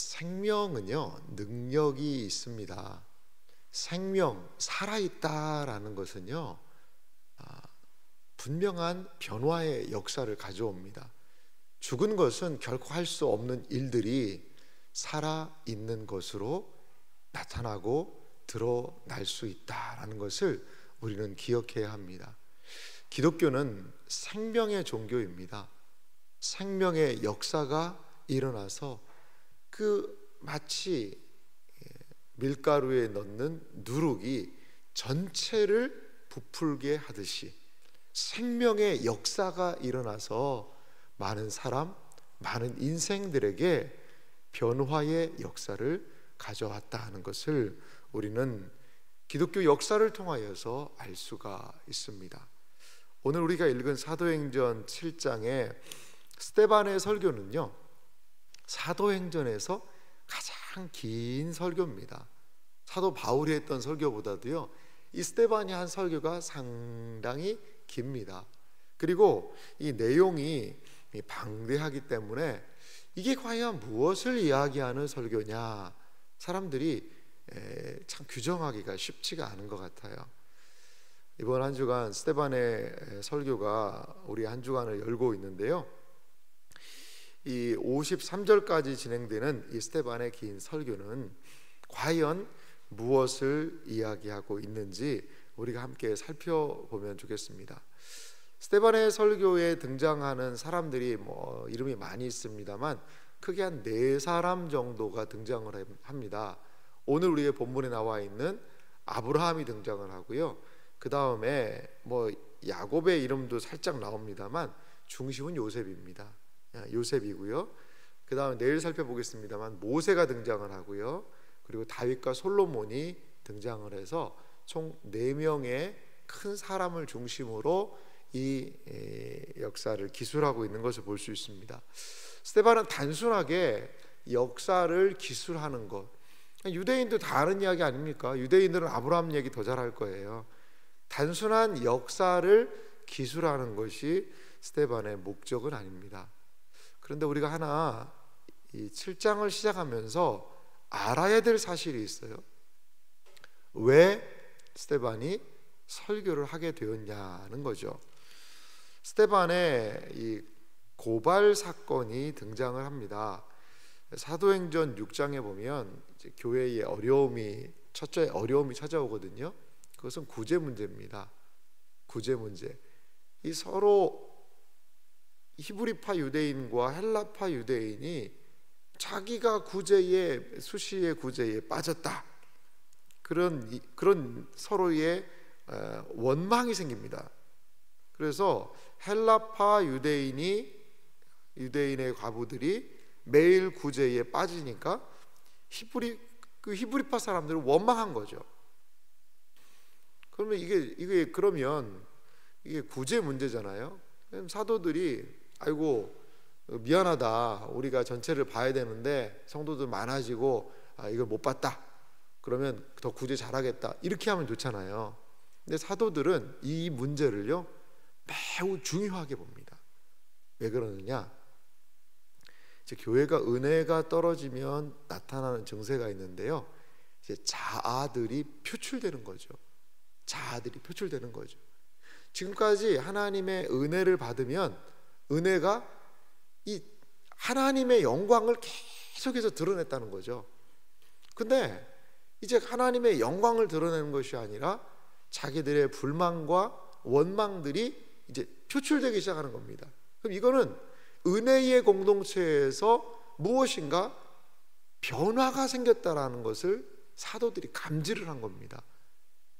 생명은요, 능력이 있습니다. 생명, 살아있다라는 것은요, 분명한 변화의 역사를 가져옵니다. 죽은 것은 결코 할 수 없는 일들이 살아있는 것으로 나타나고 드러날 수 있다라는 것을 우리는 기억해야 합니다. 기독교는 생명의 종교입니다. 생명의 역사가 일어나서 마치 밀가루에 넣는 누룩이 전체를 부풀게 하듯이 생명의 역사가 일어나서 많은 사람, 많은 인생들에게 변화의 역사를 가져왔다는 것을 우리는 기독교 역사를 통하여서 알 수가 있습니다. 오늘 우리가 읽은 사도행전 7장의 스데반의 설교는요, 사도행전에서 가장 긴 설교입니다. 사도 바울이 했던 설교보다도요, 이 스데반이 한 설교가 상당히 깁니다. 그리고 이 내용이 방대하기 때문에 이게 과연 무엇을 이야기하는 설교냐, 사람들이 참 규정하기가 쉽지가 않은 것 같아요. 이번 한 주간 스데반의 설교가 우리 한 주간을 열고 있는데요, 이 53절까지 진행되는 이 스데반의 긴 설교는 과연 무엇을 이야기하고 있는지 우리가 함께 살펴보면 좋겠습니다. 스데반의 설교에 등장하는 사람들이 이름이 많이 있습니다만 크게 한 4사람 정도가 등장을 합니다. 오늘 우리의 본문에 나와 있는 아브라함이 등장을 하고요, 그 다음에 야곱의 이름도 살짝 나옵니다만 중심은 요셉입니다. 요셉이고요. 그 다음에 내일 살펴보겠습니다만 모세가 등장을 하고요, 그리고 다윗과 솔로몬이 등장을 해서 총 4명의 큰 사람을 중심으로 이 역사를 기술하고 있는 것을 볼 수 있습니다. 스데반은 단순하게 역사를 기술하는 것, 유대인도 다 아는 이야기 아닙니까? 유대인들은 아브라함 얘기 더 잘할 거예요. 단순한 역사를 기술하는 것이 스데반의 목적은 아닙니다. 그런데 우리가 하나 이 7장을 시작하면서 알아야 될 사실이 있어요. 왜 스데반이 설교를 하게 되었냐는 거죠. 스데반의 이 고발 사건이 등장을 합니다. 사도행전 6장에 보면 이제 교회의 첫째 어려움이 찾아오거든요. 그것은 구제 문제입니다. 구제 문제. 이 서로 히브리파 유대인과 헬라파 유대인이 자기가 수시의 구제에 빠졌다, 그런 서로의 원망이 생깁니다. 그래서 헬라파 유대인의 과부들이 매일 구제에 빠지니까 히브리파 사람들은 원망한 거죠. 그러면 이게 구제 문제잖아요. 사도들이 아이고 미안하다, 우리가 전체를 봐야 되는데 성도들 많아지고 이걸 못 봤다, 그러면 더 구제 잘하겠다, 이렇게 하면 좋잖아요. 근데 사도들은 이 문제를요 매우 중요하게 봅니다. 왜 그러느냐, 이제 교회가 은혜가 떨어지면 나타나는 증세가 있는데요, 이제 자아들이 표출되는 거죠. 지금까지 하나님의 은혜를 받으면 은혜가 이 하나님의 영광을 계속해서 드러냈다는 거죠. 근데 이제 하나님의 영광을 드러내는 것이 아니라 자기들의 불만과 원망들이 이제 표출되기 시작하는 겁니다. 그럼 이거는 은혜의 공동체에서 무엇인가 변화가 생겼다라는 것을 사도들이 감지를 한 겁니다.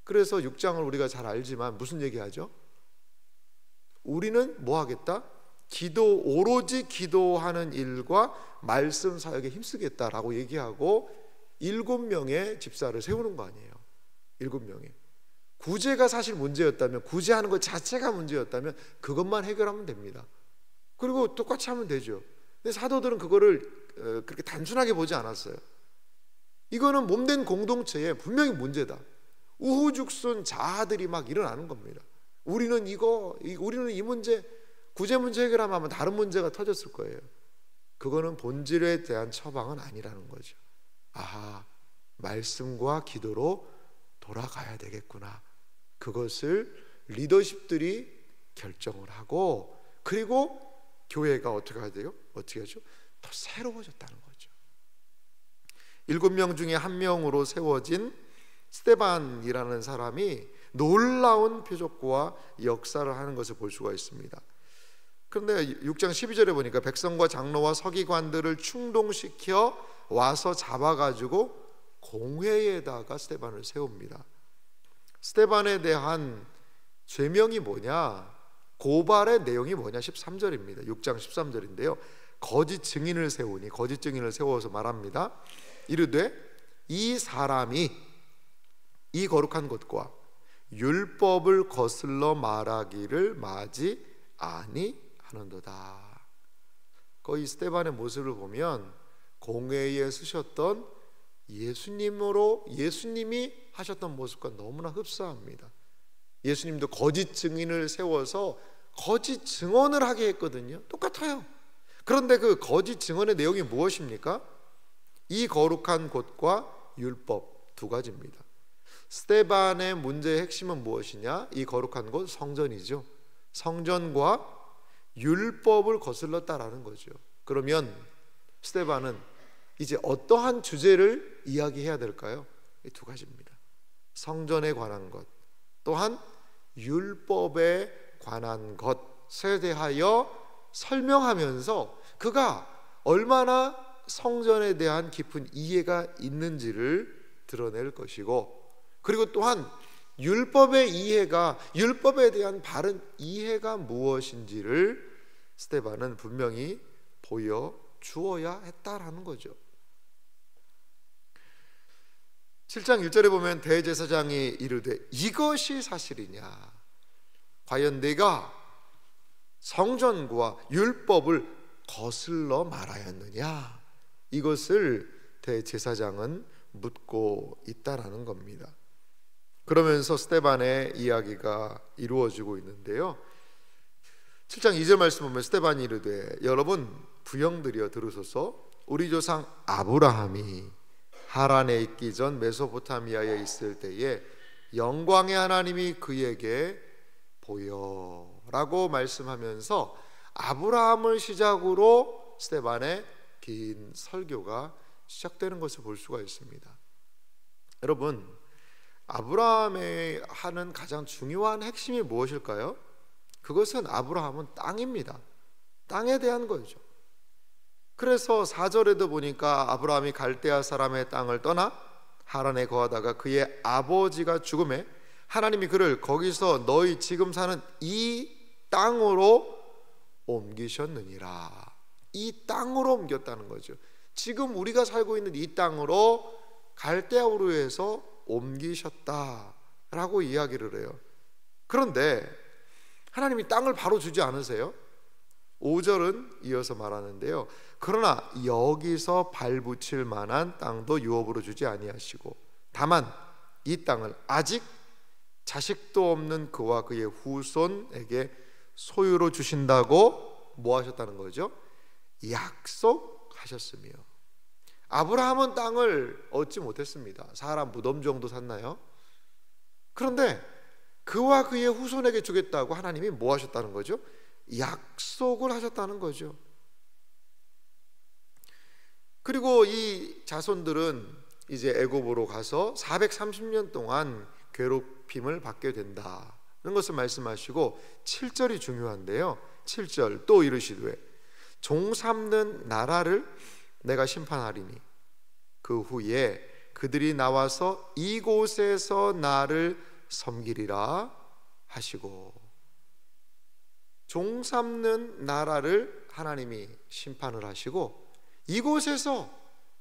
그래서 6장을 우리가 잘 알지만 무슨 얘기하죠? 우리는 뭐 하겠다? 오로지 기도하는 일과 말씀 사역에 힘쓰겠다라고 얘기하고 7명의 집사를 세우는 거 아니에요. 7명의. 구제가 사실 문제였다면, 구제하는 것 자체가 문제였다면 그것만 해결하면 됩니다. 그리고 똑같이 하면 되죠. 근데 사도들은 그거를 그렇게 단순하게 보지 않았어요. 이거는 몸된 공동체에 분명히 문제다. 우후죽순 자아들이 막 일어나는 겁니다. 우리는 이 문제, 구제 문제 해결하면 아마 다른 문제가 터졌을 거예요. 그거는 본질에 대한 처방은 아니라는 거죠. 아하, 말씀과 기도로 돌아가야 되겠구나. 그것을 리더십들이 결정을 하고, 그리고 교회가 어떻게 해야 돼요? 어떻게 하죠? 더 새로워졌다는 거죠. 7명 중에 1명으로 세워진 스데반이라는 사람이 놀라운 표적과 역사를 하는 것을 볼 수가 있습니다. 그런데 6장 12절에 보니까 백성과 장로와 서기관들을 충동시켜 와서 잡아가지고 공회에다가 스데반을 세웁니다. 스데반에 대한 죄명이 뭐냐, 고발의 내용이 뭐냐, 13절입니다. 6장 13절인데요. 거짓 증인을 세우니, 거짓 증인을 세워서 말합니다. 이르되 이 사람이 이 거룩한 것과 율법을 거슬러 말하기를 마지 아니하는도다. 거의 스데반의 모습을 보면 공회에 서셨던 예수님이 하셨던 모습과 너무나 흡사합니다. 예수님도 거짓 증인을 세워서 거짓 증언을 하게 했거든요. 똑같아요. 그런데 그 거짓 증언의 내용이 무엇입니까? 이 거룩한 곳과 율법, 두 가지입니다. 스데반의 문제의 핵심은 무엇이냐? 이 거룩한 곳, 성전이죠. 성전과 율법을 거슬렀다라는 거죠. 그러면 스데반은 이제 어떠한 주제를 이야기해야 될까요? 이 두 가지입니다. 성전에 관한 것, 또한 율법에 관한 것에 대하여 설명하면서 그가 얼마나 성전에 대한 깊은 이해가 있는지를 드러낼 것이고, 그리고 또한 율법의 이해가, 율법에 대한 바른 이해가 무엇인지를 스데반은 분명히 보여주어야 했다라는 거죠. 7장 1절에 보면 대제사장이 이르되 이것이 사실이냐? 과연 내가 성전과 율법을 거슬러 말하였느냐? 이것을 대제사장은 묻고 있다라는 겁니다. 그러면서 스데반의 이야기가 이루어지고 있는데요. 7장 2절 말씀 보면 스데반이 이르되 여러분 부형들이여 들으소서. 우리 조상 아브라함이 하란에 있기 전 메소포타미아에 있을 때에 영광의 하나님이 그에게 보여라고 말씀하면서 아브라함을 시작으로 스데반의 긴 설교가 시작되는 것을 볼 수가 있습니다. 여러분, 아브라함이 하는 가장 중요한 핵심이 무엇일까요? 그것은 아브라함은 땅입니다. 땅에 대한 거죠. 그래서 4절에도 보니까 아브라함이 갈대아 사람의 땅을 떠나 하란에 거하다가 그의 아버지가 죽음에 하나님이 그를 거기서 너희 지금 사는 이 땅으로 옮기셨느니라. 이 땅으로 옮겼다는 거죠. 지금 우리가 살고 있는 이 땅으로 갈대아 우르에서 옮기셨다라고 이야기를 해요. 그런데 하나님이 땅을 바로 주지 않으세요? 5절은 이어서 말하는데요. 그러나 여기서 발붙일 만한 땅도 유업으로 주지 아니하시고 다만 이 땅을 아직 자식도 없는 그와 그의 후손에게 소유로 주신다고 뭐 하셨다는 거죠? 약속하셨으며. 아브라함은 땅을 얻지 못했습니다. 사람 무덤 정도 샀나요? 그런데 그와 그의 후손에게 주겠다고 하나님이 뭐 하셨다는 거죠? 약속을 하셨다는 거죠. 그리고 이 자손들은 이제 애굽으로 가서 430년 동안 괴롭힘을 받게 된다는 것을 말씀하시고 7절이 중요한데요. 7절 또 이르시되 종 삼는 나라를 내가 심판하리니 그 후에 그들이 나와서 이곳에서 나를 섬기리라 하시고, 종 삼는 나라를 하나님이 심판을 하시고 이곳에서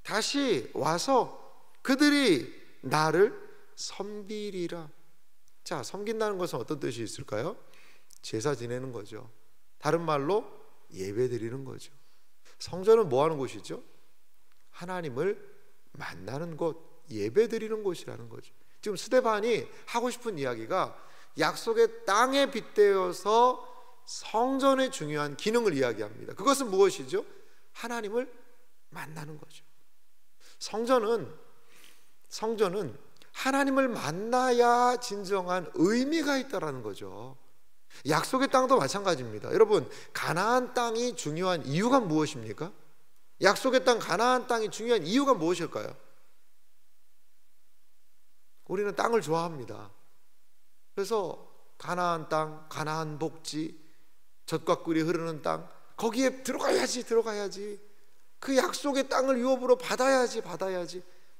다시 와서 그들이 나를 섬기리라. 자, 섬긴다는 것은 어떤 뜻이 있을까요? 제사 지내는 거죠. 다른 말로 예배 드리는 거죠. 성전은 뭐 하는 곳이죠? 하나님을 만나는 곳, 예배 드리는 곳이라는 거죠. 지금 스데반이 하고 싶은 이야기가 약속의 땅에 빗대어서 성전의 중요한 기능을 이야기합니다. 그것은 무엇이죠? 하나님을 만나는 거죠. 성전은 하나님을 만나야 진정한 의미가 있다라는 거죠. 약속의 땅도 마찬가지입니다. 여러분, 가나안 땅이 중요한 이유가 무엇입니까? 약속의 땅 가나안 땅이 중요한 이유가 무엇일까요? 우리는 땅을 좋아합니다. 그래서 가나안 땅, 가나안 복지, 젖과 꿀이 흐르는 땅, 거기에 들어가야지. 그 약속의 땅을 유업으로 받아야지.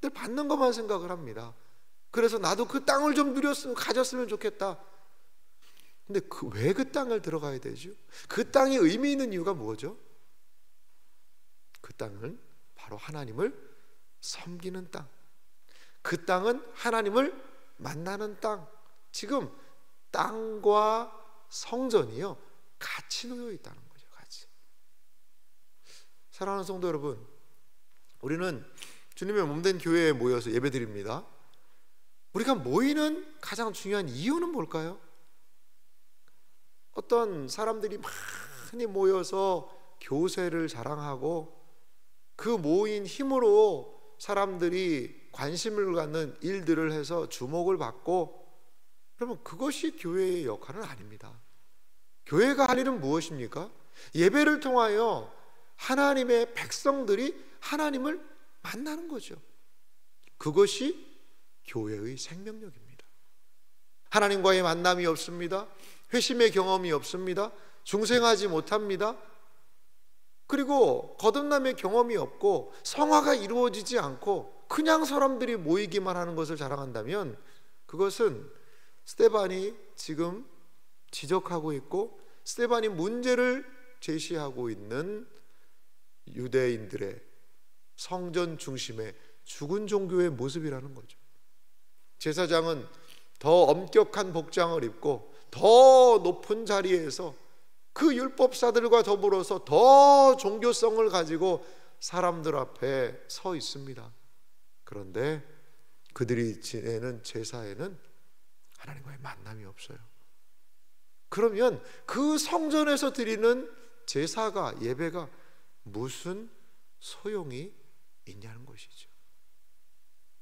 늘 받는 것만 생각을 합니다. 그래서 나도 그 땅을 좀 가졌으면 좋겠다. 근데 왜 그 땅을 들어가야 되죠? 그 땅이 의미 있는 이유가 뭐죠? 그 땅은 바로 하나님을 섬기는 땅. 그 땅은 하나님을 만나는 땅. 지금 땅과 성전이요, 같이 놓여 있다는 거죠. 같이. 사랑하는 성도 여러분, 우리는 주님의 몸된 교회에 모여서 예배드립니다. 우리가 모이는 가장 중요한 이유는 뭘까요? 어떤 사람들이 많이 모여서 교세를 자랑하고 그 모인 힘으로 사람들이 관심을 갖는 일들을 해서 주목을 받고, 그러면 그것이 교회의 역할은 아닙니다. 교회가 할 일은 무엇입니까? 예배를 통하여 하나님의 백성들이 하나님을 만나는 거죠. 그것이 교회의 생명력입니다. 하나님과의 만남이 없습니다. 회심의 경험이 없습니다. 중생하지 못합니다. 그리고 거듭남의 경험이 없고 성화가 이루어지지 않고 그냥 사람들이 모이기만 하는 것을 자랑한다면, 그것은 스데반이 지금 지적하고 있고 스데반이 문제를 제시하고 있는 유대인들의 성전 중심의 죽은 종교의 모습이라는 거죠. 제사장은 더 엄격한 복장을 입고 더 높은 자리에서 그 율법사들과 더불어서 더 종교성을 가지고 사람들 앞에 서 있습니다. 그런데 그들이 지내는 제사에는 하나님과의 만남이 없어요. 그러면 그 성전에서 드리는 제사가, 예배가 무슨 소용이 있냐는 것이죠.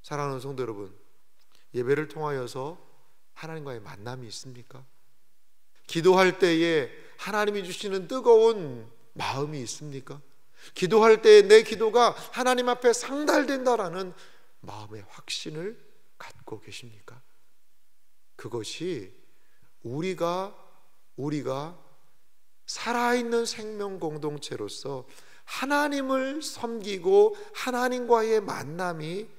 사랑하는 성도 여러분, 예배를 통하여서 하나님과의 만남이 있습니까? 기도할 때에 하나님이 주시는 뜨거운 마음이 있습니까? 기도할 때에 내 기도가 하나님 앞에 상달된다라는 마음의 확신을 갖고 계십니까? 그것이 우리가 살아있는 생명 공동체로서 하나님을 섬기고 하나님과의 만남이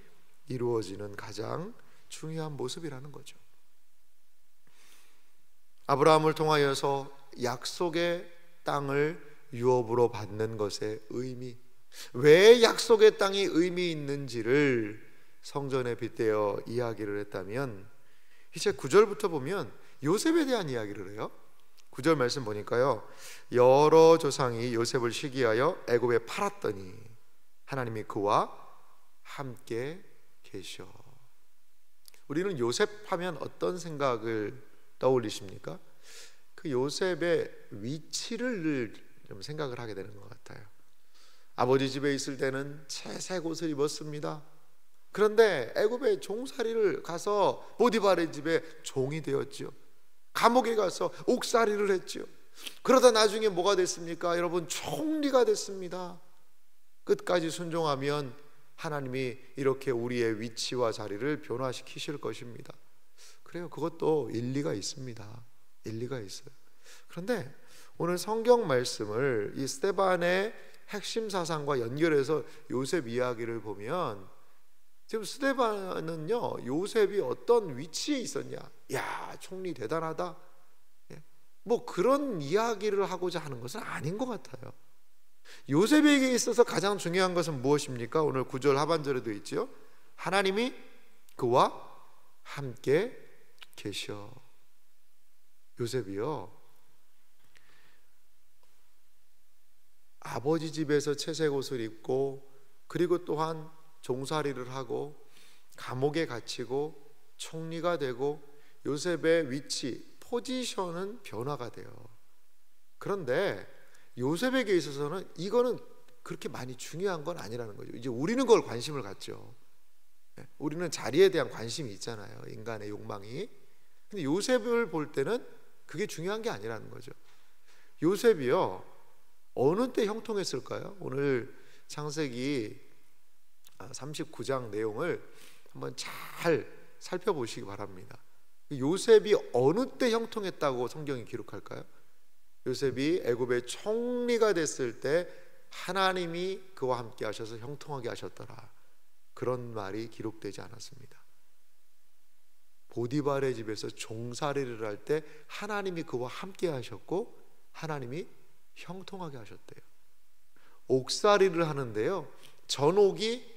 이루어지는 가장 중요한 모습이라는 거죠. 아브라함을 통하여서 약속의 땅을 유업으로 받는 것의 의미, 왜 약속의 땅이 의미 있는지를 성전에 빗대어 이야기를 했다면, 이제 9절부터 보면 요셉에 대한 이야기를 해요. 9절 말씀 보니까요, 여러 조상이 요셉을 시기하여 애굽에 팔았더니 하나님이 그와 함께 계셔. 우리는 요셉 하면 어떤 생각을 떠올리십니까? 그 요셉의 위치를 좀 생각을 하게 되는 것 같아요. 아버지 집에 있을 때는 채색 옷을 입었습니다. 그런데 애굽에 종살이를 가서 보디발의 집에 종이 되었죠. 감옥에 가서 옥살이를 했죠. 그러다 나중에 뭐가 됐습니까? 여러분, 총리가 됐습니다. 끝까지 순종하면 하나님이 이렇게 우리의 위치와 자리를 변화시키실 것입니다. 그래요, 그것도 일리가 있습니다. 일리가 있어요. 그런데 오늘 성경 말씀을 이 스데반의 핵심 사상과 연결해서 요셉 이야기를 보면, 지금 스데반은요, 요셉이 어떤 위치에 있었냐, 야, 총리 대단하다, 뭐 그런 이야기를 하고자 하는 것은 아닌 것 같아요. 요셉에게 있어서 가장 중요한 것은 무엇입니까? 오늘 9절 하반절에도 있죠. 하나님이 그와 함께 계셔. 요셉이요, 아버지 집에서 채색 옷을 입고, 그리고 또한 종살이를 하고 감옥에 갇히고 총리가 되고, 요셉의 위치, 포지션은 변화가 돼요. 그런데 요셉에게 있어서는 이거는 그렇게 많이 중요한 건 아니라는 거죠. 이제 우리는 그걸 관심을 갖죠. 우리는 자리에 대한 관심이 있잖아요. 인간의 욕망이. 근데 요셉을 볼 때는 그게 중요한 게 아니라는 거죠. 요셉이요, 어느 때 형통했을까요? 오늘 창세기 39장 내용을 한번 잘 살펴보시기 바랍니다. 요셉이 어느 때 형통했다고 성경이 기록할까요? 요셉이 애굽의 총리가 됐을 때 하나님이 그와 함께 하셔서 형통하게 하셨더라, 그런 말이 기록되지 않았습니다. 보디발의 집에서 종살이를 할 때 하나님이 그와 함께 하셨고 하나님이 형통하게 하셨대요. 옥살이를 하는데요, 전옥이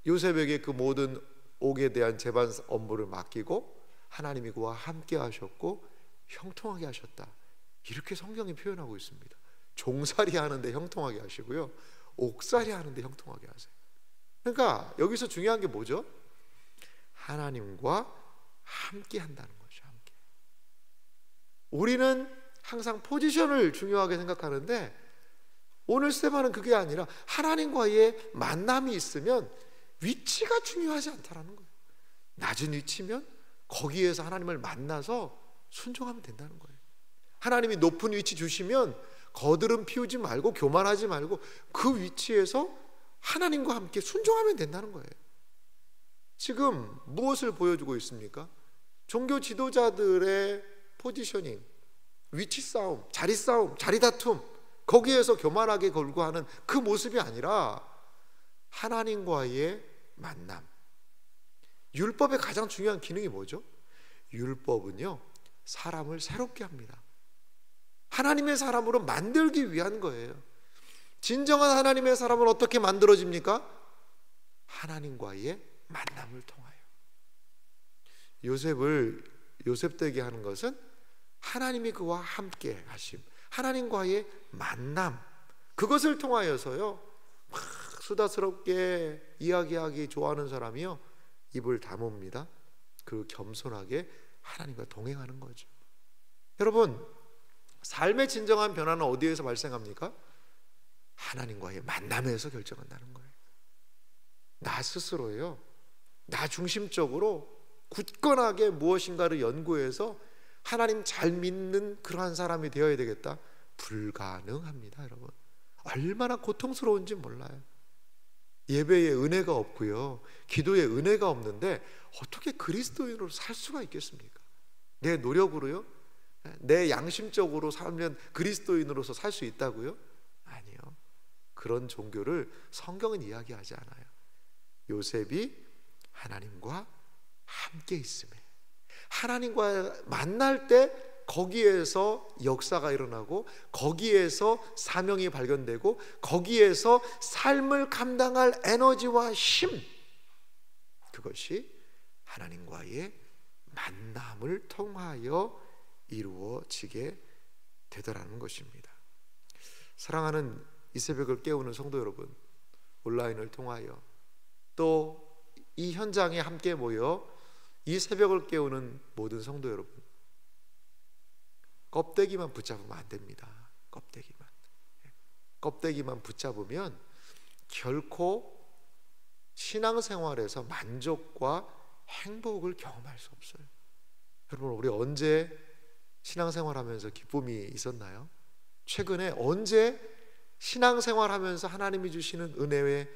요셉에게 그 모든 옥에 대한 재반 업무를 맡기고 하나님이 그와 함께 하셨고 형통하게 하셨다, 이렇게 성경이 표현하고 있습니다. 종살이 하는데 형통하게 하시고요, 옥살이 하는데 형통하게 하세요. 그러니까 여기서 중요한 게 뭐죠? 하나님과 함께 한다는 거죠. 함께. 우리는 항상 포지션을 중요하게 생각하는데 오늘 스테반은 그게 아니라 하나님과의 만남이 있으면 위치가 중요하지 않다라는 거예요. 낮은 위치면 거기에서 하나님을 만나서 순종하면 된다는 거예요. 하나님이 높은 위치 주시면 거드름 피우지 말고 교만하지 말고 그 위치에서 하나님과 함께 순종하면 된다는 거예요. 지금 무엇을 보여주고 있습니까? 종교 지도자들의 포지셔닝, 위치 싸움, 자리 다툼, 거기에서 교만하게 걸고 하는 그 모습이 아니라 하나님과의 만남. 율법의 가장 중요한 기능이 뭐죠? 율법은요, 사람을 새롭게 합니다. 하나님의 사람으로 만들기 위한 거예요. 진정한 하나님의 사람은 어떻게 만들어집니까? 하나님과의 만남을 통하여. 요셉을 요셉되게 하는 것은 하나님이 그와 함께 하심, 하나님과의 만남, 그것을 통하여서요, 막 수다스럽게 이야기하기 좋아하는 사람이요, 입을 다뭅니다. 그 겸손하게 하나님과 동행하는 거죠. 여러분, 삶의 진정한 변화는 어디에서 발생합니까? 하나님과의 만남에서 결정한다는 거예요. 나 스스로예요, 나 중심적으로 굳건하게 무엇인가를 연구해서 하나님 잘 믿는 그러한 사람이 되어야 되겠다? 불가능합니다. 여러분, 얼마나 고통스러운지 몰라요. 예배에 은혜가 없고요, 기도에 은혜가 없는데 어떻게 그리스도인으로 살 수가 있겠습니까? 내 노력으로요, 내 양심적으로 살면 그리스도인으로서 살 수 있다고요? 아니요. 그런 종교를 성경은 이야기하지 않아요. 요셉이 하나님과 함께 있음에, 하나님과 만날 때 거기에서 역사가 일어나고 거기에서 사명이 발견되고 거기에서 삶을 감당할 에너지와 힘, 그것이 하나님과의 만남을 통하여 이루어지게 되더라는 것입니다. 사랑하는 이 새벽을 깨우는 성도 여러분, 온라인을 통하여 또 이 현장에 함께 모여 이 새벽을 깨우는 모든 성도 여러분, 껍데기만 붙잡으면 안 됩니다. 껍데기만 붙잡으면 결코 신앙생활에서 만족과 행복을 경험할 수 없어요. 여러분, 우리 언제 신앙생활하면서 기쁨이 있었나요? 최근에 언제 신앙생활하면서 하나님이 주시는 은혜에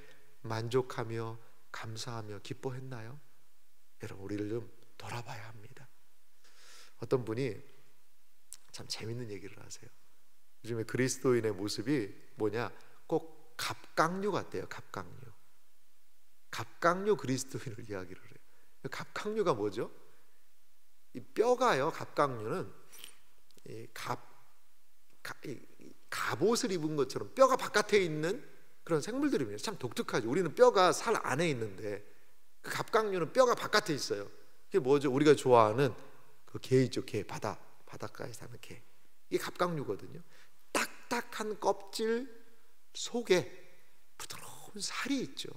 만족하며 감사하며 기뻐했나요? 여러분, 우리를 좀 돌아봐야 합니다. 어떤 분이 참 재밌는 얘기를 하세요. 요즘에 그리스도인의 모습이 뭐냐, 꼭 갑각류 같대요. 갑각류 그리스도인을 이야기를 해요. 갑각류가 뭐죠? 이 뼈가요, 갑각류는 이 갑옷을 입은 것처럼 뼈가 바깥에 있는 그런 생물들입니다. 참 독특하죠. 우리는 뼈가 살 안에 있는데 그 갑각류는 뼈가 바깥에 있어요. 그게 뭐죠? 우리가 좋아하는 그 개 있죠. 개, 바닷가에 사는 개. 이게 갑각류거든요. 딱딱한 껍질 속에 부드러운 살이 있죠.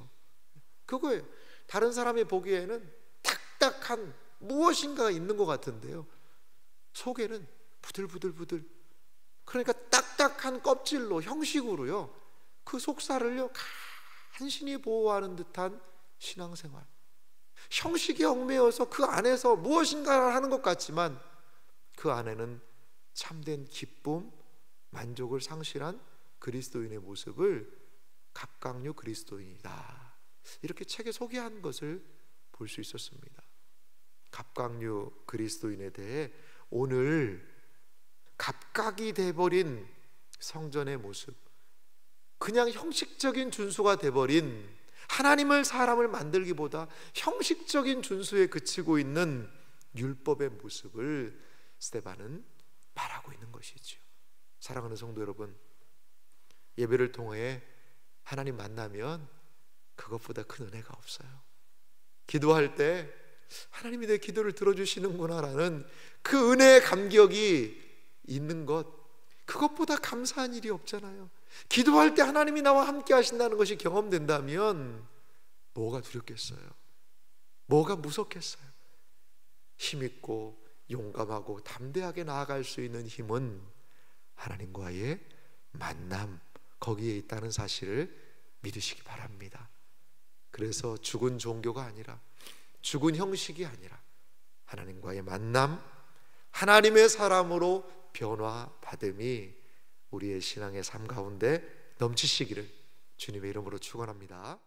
그거예요. 다른 사람이 보기에는 딱딱한 무엇인가가 있는 것 같은데요, 속에는 부들부들, 그러니까 딱딱 딱딱한 껍질로, 형식으로요, 그 속살을요 간신히 보호하는 듯한 신앙생활. 형식에 얽매여서 그 안에서 무엇인가를 하는 것 같지만 그 안에는 참된 기쁨, 만족을 상실한 그리스도인의 모습을 갑각류 그리스도인이다, 이렇게 책에 소개한 것을 볼 수 있었습니다. 갑각류 그리스도인에 대해 오늘 갑각이 돼버린 성전의 모습, 그냥 형식적인 준수가 돼버린, 하나님을 사람을 만들기보다 형식적인 준수에 그치고 있는 율법의 모습을 스데반은 말하고 있는 것이죠. 사랑하는 성도 여러분, 예배를 통해 하나님 만나면 그것보다 큰 은혜가 없어요. 기도할 때 하나님이 내 기도를 들어주시는구나라는 그 은혜의 감격이 있는 것, 그것보다 감사한 일이 없잖아요. 기도할 때 하나님이 나와 함께 하신다는 것이 경험된다면 뭐가 두렵겠어요? 뭐가 무섭겠어요? 힘있고 용감하고 담대하게 나아갈 수 있는 힘은 하나님과의 만남, 거기에 있다는 사실을 믿으시기 바랍니다. 그래서 죽은 종교가 아니라, 죽은 형식이 아니라 하나님과의 만남, 하나님의 사람으로 변화받음이 우리의 신앙의 삶 가운데 넘치시기를 주님의 이름으로 축원합니다.